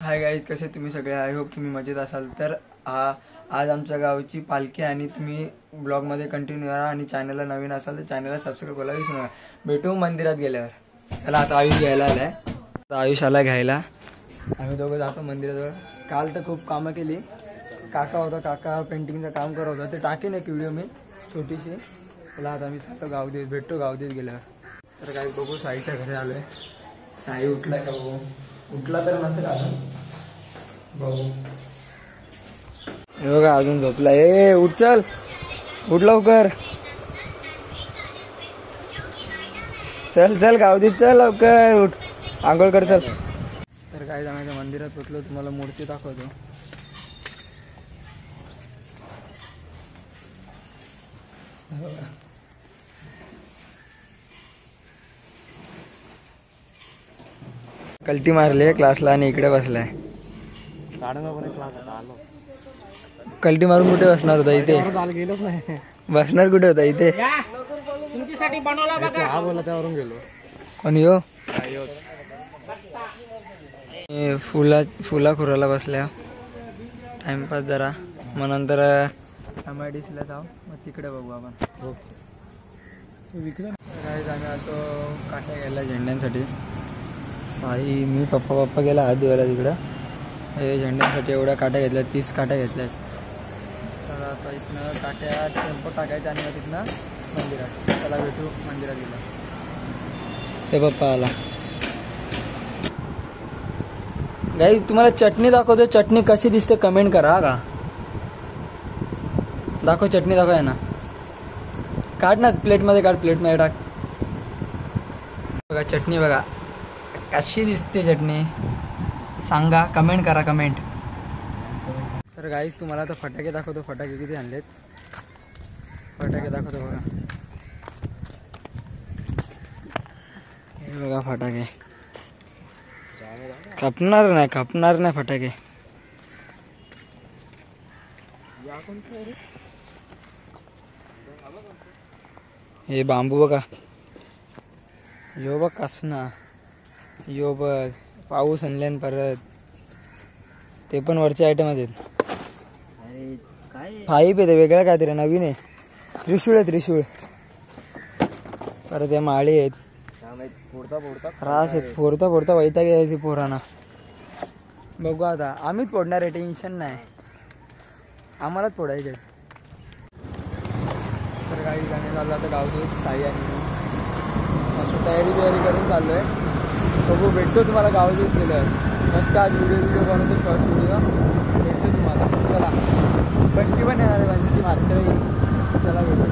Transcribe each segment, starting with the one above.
Hi guys, कसे तुम्ही सगळे? आय होप तुम्ही मजेत असाल. तर आज आमच्या गावची पालखी आणि तुम्ही ब्लॉगमध्ये कंटिन्यू राहा आणि चॅनलला नवीन असाल तर चॅनलला सबस्क्राईब करायला विसरू नका. भेटू मंदिरात गेल्यावर. चला आता आयुष घ्यायला आलाय. आता आयुष आला घ्यायला. आम्ही दोघं जातो मंदिराजवळ. काल तर खूप कामं केली. काका होता, काका पेंटिंगचं काम करत होता. ते टाकेन एक व्हिडिओ मी छोटीशी. चला आता आम्ही सांगतो गावदेत भेटतो गावदेत गेल्यावर. तर काही बघू साईच्या घरी आलोय. साई उठलाय का बघू. उठला तर नसेल अजून. बघू. हे बघा अजून झोपला. ए उठ, चल उठ लवकर. चल चल गावदीत चल लवकर उठ. आंघोळ कर चल. तर काय जाण्याच्या मंदिरात पोचलो. तुम्हाला मूर्ती दाखवतो. कल्टी मारली क्लासला आणि इकडे बसलाय. 9:30 क्लास होता. आलो. कल्टी मारून कुठे बसणार होता? इथे गेलोच नाही. बसणार कुठे होता? इथे तुमच्यासाठी बनवला बघा. हा बोला त्यावरून गेलो. कोणी हो? फुला खुराला बसल्या. टाइमपास जरा. मग नंतर MIDC ला जाऊ. मग तिकडे बघू आपण. काय आम्ही आलो काट्या घ्यायला झेंड्यांसाठी. साई मी पप्पा गेला हात धुवायला तिकडं. हे झेंड्यांसाठी एवढ्या काट्या घेतल्या. 30 काट्या घेतल्यात. चला आता इथनं काट्या टेम्पो टाकायच्या आणि मग तिथनं मंदिरात. चला भेटू मंदिरात गेला. ते पप्पा आला. गाई तुम्हाला चटणी दाखवतो. चटणी कशी दिसते कमेंट करा का. दाखव चटणी दाखव आहे ना. काढ ना प्लेटमध्ये काढ. प्लेटमध्ये टाक. बघा चटणी बघा कशी दिसते चटणी. सांगा कमेंट करा कमेंट. तर गाईस तुम्हाला आता फटाके दाखवतो. फटाके किती आणलेत. फटाके दाखवतो बघा. हे बघा फटाके. खपणार नाही फटाके. हे बांबू बघा. यो बघ कसना. यो बघ पाऊस आणल्यान परत. ते पण वरचे आयटम आहेत. पाईप आहे वेगळं काहीतरी नवीन आहे. त्रिशूळ परत या माळी आहेत. त्रास आहेत. फोडता वैताग यायची पोरांना. बघू आता आम्हीच फोडणार आहे. टेन्शन नाही. आम्हालाच फोडायचे. तर काही गाणे चाललं आता गावदेत. साई आणि मस्त तयारी करून चाललोय. बघू भेटतो तुम्हाला गावदेत गेल्यावर. मस्त आज व्हिडिओ बनवतो. शॉर्ट व्हिडिओ भेटतो तुम्हाला. चला बंटी पण येणार आहे. म्हणजे ती मात्र येईल. चला भेटू.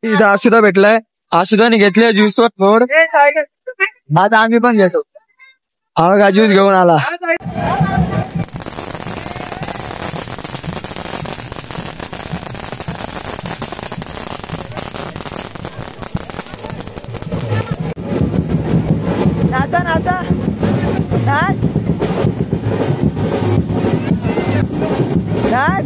इथं आशुदा भेटलाय. आशुदाने घेतले ज्यूस वर फोड. आता आम्ही पण घेतो. हा का ज्यूस घेऊन आला. नाचा नाचा नाच नाच.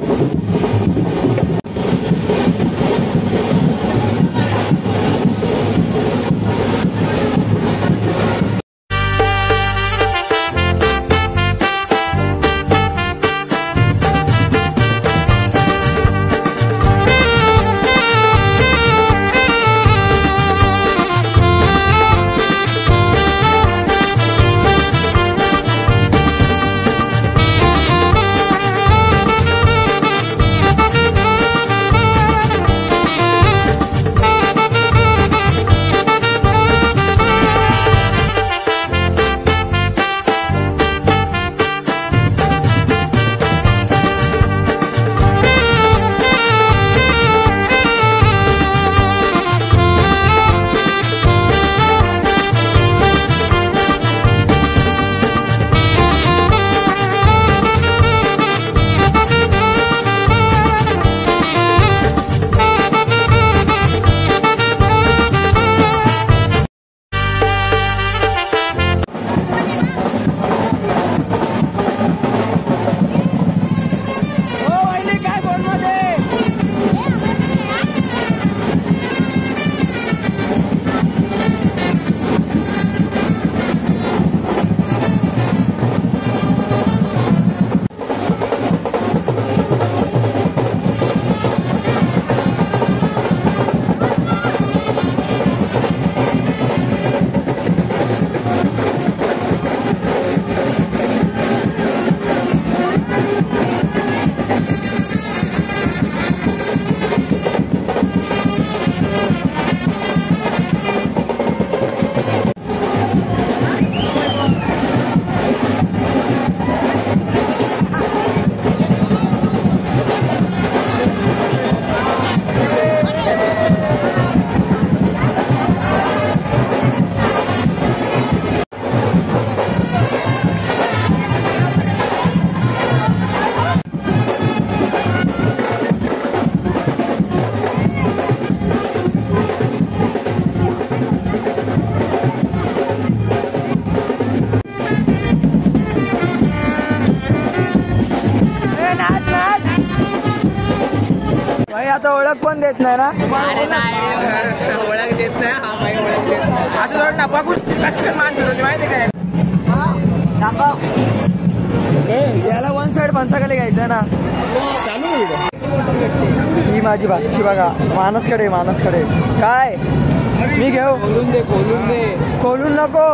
आता ओळख पण देत नाही ना. ओळख देत नाही. हा भाई ओळख देत नाही. असं थोडं नफा कचकन मान फिरवली माहिती काय. याला वन साइड पंचाकडे घ्यायचं ना. चालू ही माझी भाची बघा. मानसकडे मानसकडे काय मी घेऊ. खोलून दे खोलून दे. खोलून नको.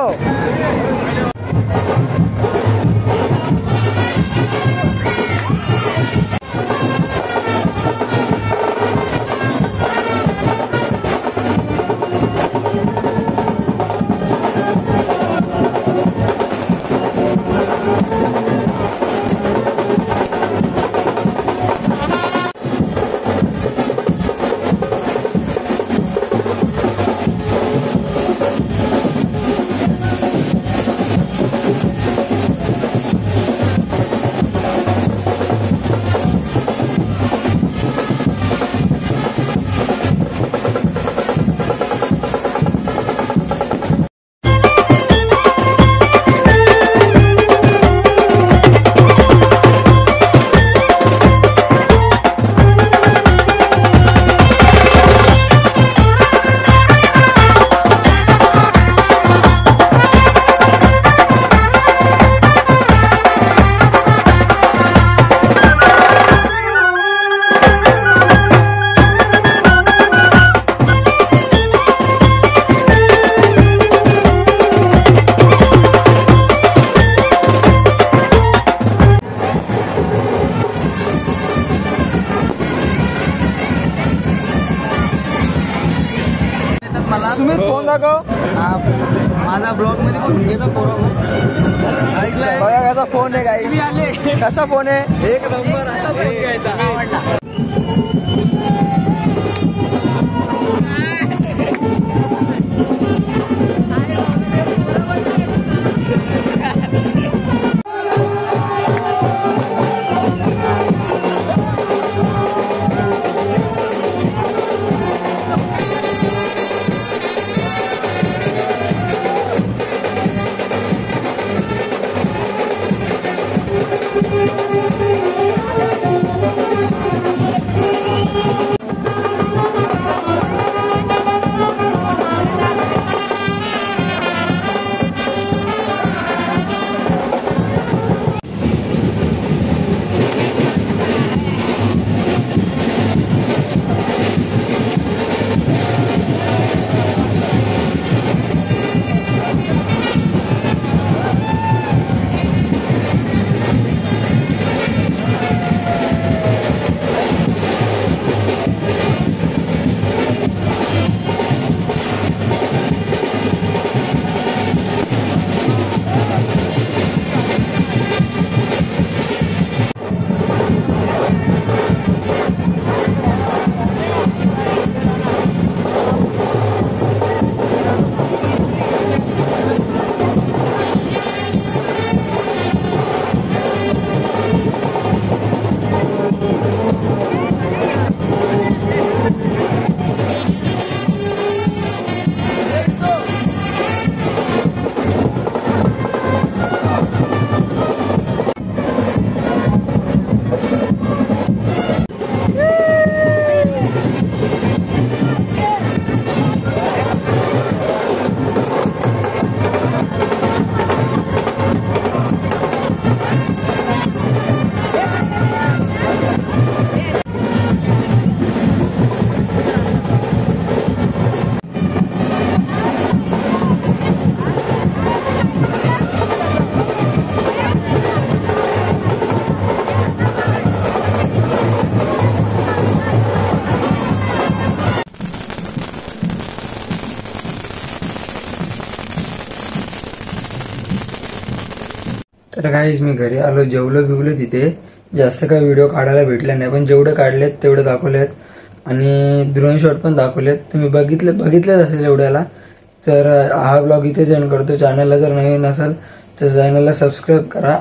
सुमित फोन दाखव. माझा ब्लॉग मध्ये फोन घेता बघा कसा फोन आहे. काही कसा फोन आहे. एक नंबर असा फोन घ्यायचा. गाईज मी घरी आलो, जेवलो बिवलो तिथे. जास्त काही व्हिडिओ काढायला भेटले नाही, पण जेवढे काढलेत तेवढे दाखवलेत आणि ड्रोन शॉट पण दाखवलेत. तुम्ही बघितलेच असेल एवढ्याला. तर हा ब्लॉग इथे एंड करतो. चॅनलला जर नवीन असेल तर चॅनलला सबस्क्राईब करा.